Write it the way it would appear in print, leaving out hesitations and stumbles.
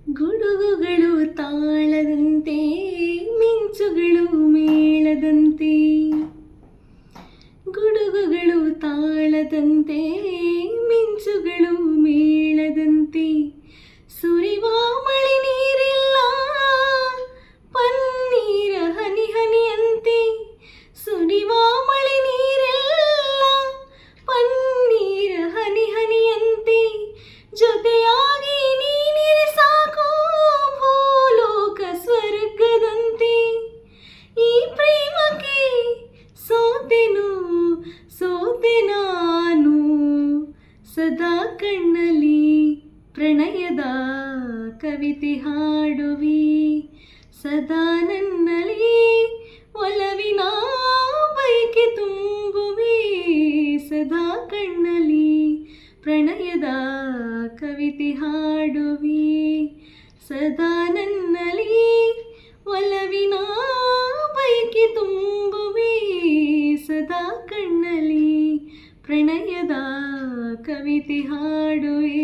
ಗುಡುಗುಗಳು ತಾಳದಂತೆ ಮಿಂಚುಗಳು ಮೇಳದಂತೆ, ಗುಡುಗುಗಳು ತಾಳದಂತೆ ಮಿಂಚುಗಳು ಮೇಳದಂತೆ, ಸುರಿವ ಮಳೆ ನೀರಿಲ್ಲ ಪನ್ನೀರ ಹನಿ ಹನಿಯಂತೆ, ಸುರಿವ ಮಳೆ ನೀರಿಲ್ಲ ಪನ್ನೀರ ಹನಿ ಹನಿಯಂತೆ, ಜೊತೆಯಾಗಿ ನೀನಿರೆ ಸಾಕು ಭೂಲೋಕ ಸ್ವರ್ಗದಂತೆ, ಈ ಪ್ರೇಮಕ್ಕೆ ಸೋತೆ ನಾನು, ಸದಾ ಕಣ್ಣಲ್ಲಿ ಪ್ರಣಯದ ಕವಿತೆ ಹಾಡುವಿ, ಸದಾ ನನ್ನಲ್ಲಿ ಒಲವಿನ ಬಯಕೆ ತುಂಬುವಿ, ಸದಾ ಕಣ್ಣಲ್ಲಿ ಪ್ರಣಯದ ಕವಿತೆ ಹಾಡುವಿ, ಸದಾ ನನ್ನಲ್ಲಿ ಒಲವಿನ ಬಯಕೆ ತುಂಬುವಿ, ಸದಾ ಕಣ್ಣಲ್ಲಿ ಪ್ರಣಯದ ಕವಿತೆ ಹಾಡುವೆ.